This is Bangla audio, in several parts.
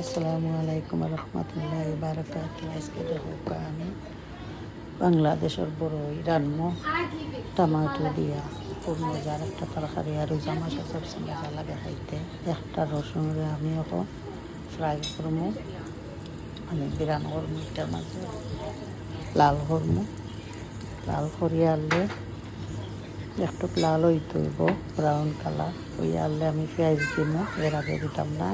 আসসালামু আলাইকুম রহমতুল্লাহ বারকাত। আজকে দেখো আমি বাংলাদেশের বড়ই রান্না টমাটো দিয়া খুব মজার একটা তরকারি আর রোজা মাসে সবচেয়ে মজা লাগে খাইতে। একটা রসুনরে আমি এখন ফ্রাই করবো, আমি বিরান করবো, এটার মাঝে লাল করবো। লাল করিয়া আনলে একটু লাল হইতে হইব, ব্রাউন কালার হইয়া আনলে আমি পেঁয়াজ দিব, এর আগে দিতাম না।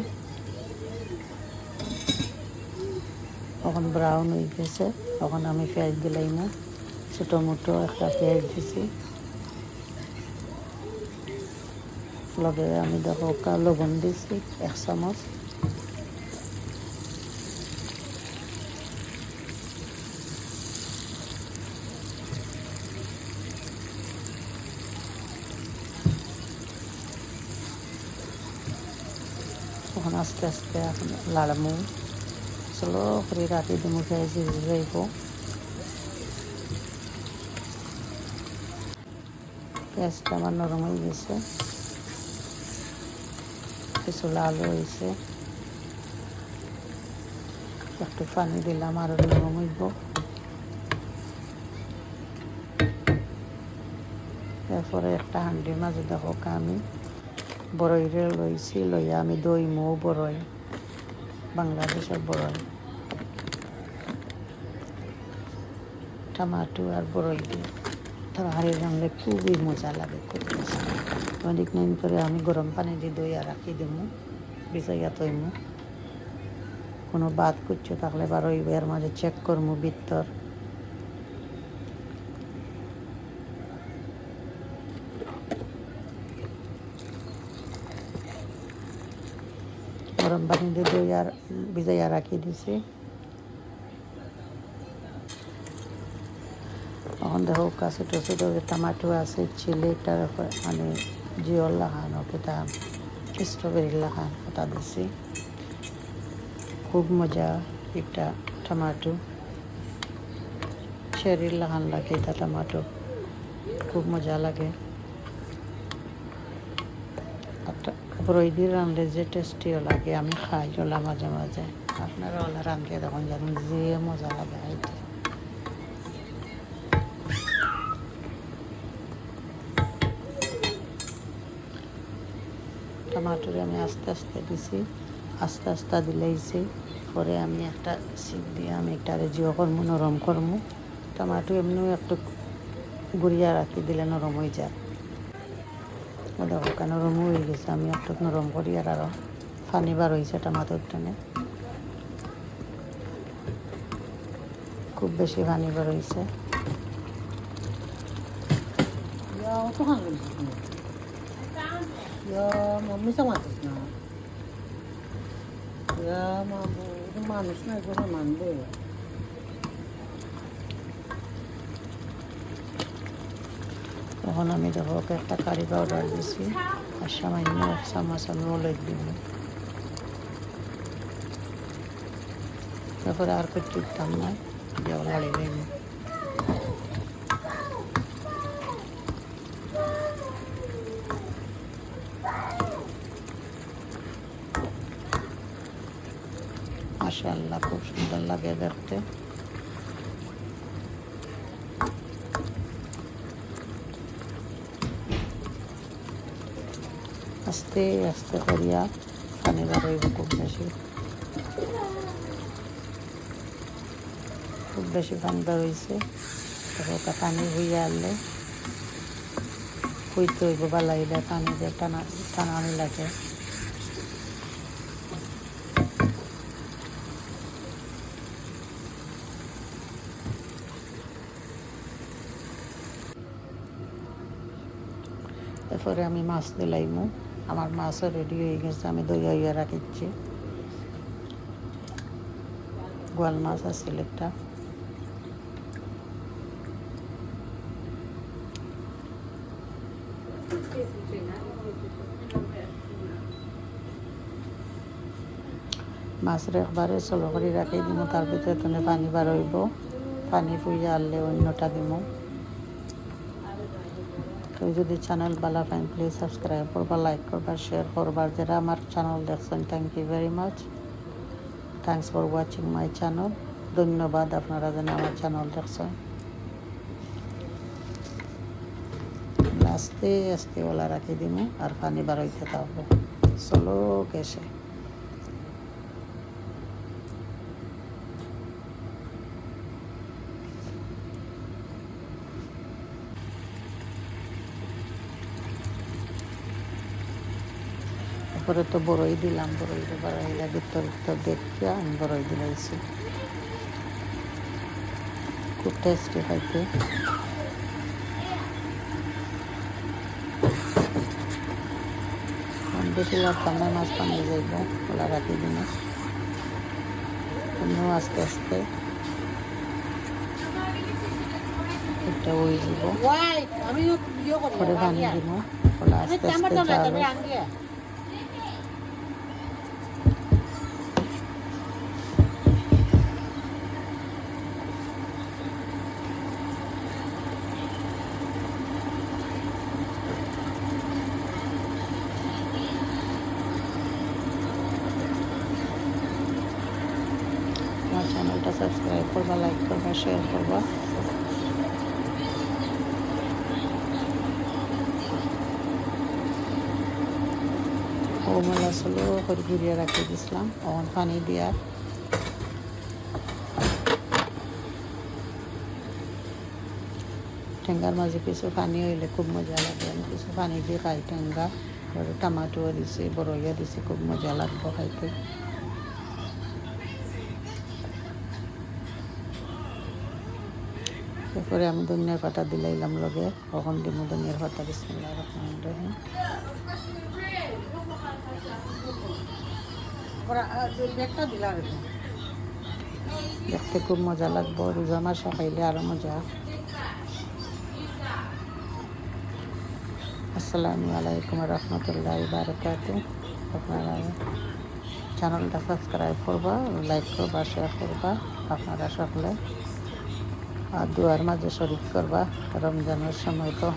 তখন ব্রাউন হয়ে গেছে, তখন আমি পেঁয়াজ দিলাই না, ছোটো মোটো একটা পেঁয়াজ দিছি। লগে আমি দেখো লবণ দিছি 1 চামচ। তখন আস্তে আস্তে এখন লাড়মু, চলো করে রাখি দিমু, পেঁয়াজ যাইব। পেঁয়াজটা আমার নরম হয়ে গেছে, কিছু লাল হয়েছে, একটু পানি দিলাম আরও নরম হইব। এরপরে একটা হাঁডির মাঝে দেখো আমি বড়ইরে লইছি, লইয়া আমি দই মৌ বড়ই, বাংলাদেশের বড়ই, টমাটো আর বড়ই দিয়ে তরকারি রান্নলে খুবই মজা লাগে, খুব মজা। অনেক দিন করে আমি গরম পানি দিয়ে দই আর রাখি দিমু, বিছাইয়া তৈমু। কোনো বাদ কুচ্ছ থাকলে বা ওই এর মাঝে চেক করমু ভিতর। গরম পানি দিয়ে দই আর ভিজাইয়া রাখি দিছি। এখন দেখো ছোটো ছোটো টমাটো আছে, চিলিটার মানে জিওর লাগান ওটা স্ট্রবেরি লাগান ওটা দিছি। খুব মজা এটা টমাটো, চেরির লাগান লাগে এটা টমাটো, খুব মজা লাগে। বড়ই দিয়ে রাঁধলে যে টেস্টিও লাগে, আমি খাই ওলা মাঝে মাঝে। আপনারা ওলা রাঁধলে তখন যেমন যে মজা লাগে খাইতে। টমাটোরে আমি আস্তে আস্তে দিছি, আস্তে আস্তে দিলেইছি। পরে আমি একটা সিপ দিয়ে আমি এটারে জিও করমু, নরম করমু। টমাটো এমনিও একটু গুড়িয়া রাখি দিলে নরম হয়ে যায়। দেখো নরম হয়ে গেছে, আমি একটু নরম করি আর আরও পানি বার হয়েছে টমাটোর টানে, খুব বেশি পানি বার হয়েছে। মানুষ না করে মানবে। তখন আমি দেখো একটা কারি পাউডার দিছি, আর সামান্য 1 চামচ আমি হলুদ দিব। তারপরে আর কিছু দিতাম না, দিয়ে লাড়ি লইব। মাশাআল্লাহ খুব সুন্দর লাগে দেখতে। আস্তে আস্তে করিয়া পানি বার হইব, খুব বেশি পানি বার হয়েছে। তারপর ওটা পানি হইয়া আনলে হইতে হইব বালাইলে, পানি দিয়ে টানানি লাগে। এরপরে আমি মাছ দিলাইমু, আমার মাছও রেডি হয়ে গেছে, আমি দই হইয়া রাখিচ্ছি। গোয়াল মাছ আছিল একটা। মাছরে একবারে চলো করে রাখি দিব, তার ভিতরে তুমি পানি বার হইব, পানি ফুইয়া আনলে অন্যটা দিব। তো যদি চ্যানেল ভালো পান প্লিজ সাবস্ক্রাইব করবা, লাইক করবা, শেয়ার করবা। যারা আমার চ্যানেল দেখছেন thank you very much. Thanks for watching my channel. ধন্যবাদ আপনারা যেন আমার চ্যানেল দেখছেন। আস্তে আস্তে ওলা রাখি দিমু আর পানি বাড়াইতে থাকবো চলো কেসে। তারপরে তো বড়ই দিলাম, বড়ই বাড়াইলা ভিতর ভিতর দেখতে আমি বড়ই দিলাইছি। খুব টেস্টি খাইতে। বেশি লাগতাম না, মাছ পানি যাইব ওলা রাখি দিন। তুমিও আস্তে আস্তে এটা ওই দিব পরে পানি দিব ওলা আস্তে আস্তে যাবে। আমার চ্যানেলটা সাবস্ক্রাইব করবা, লাইক করবা, শেয়ার করবা। ওমেলা স্লো করে ঘুরিয়ে রাখি দিছিলাম অন পানি দিয়া। ঠেঙ্গার মাঝে কিছু পানি হইলে খুব মজা লাগে। আমি কিছু পানি দিয়ে খাই ঠেঙ্গা। টমাটো দিছি, বড়ইয়া দিছি, খুব মজা লাগবে খাইতে। এরপরে আমি ধনিয়ার পাতা দিলাইলাম লগে, কখন দিব ধনিয়ার পাতা। বিসমিল্লাহির রহমানির রহিম। দেখতে খুব মজা লাগবে, রোজা মাসে খাইলে আরো মজা। আসসালামু আলাইকুম রহমতুল্লাহি বারাকাতুহু। আপনারা চ্যানেলটা সাবস্ক্রাইব করবা, লাইক করবা, শেয়ার করবা আপনারা সকলে। আর দুয়ার মাঝে শরীক করবা। রমজানের সময় তো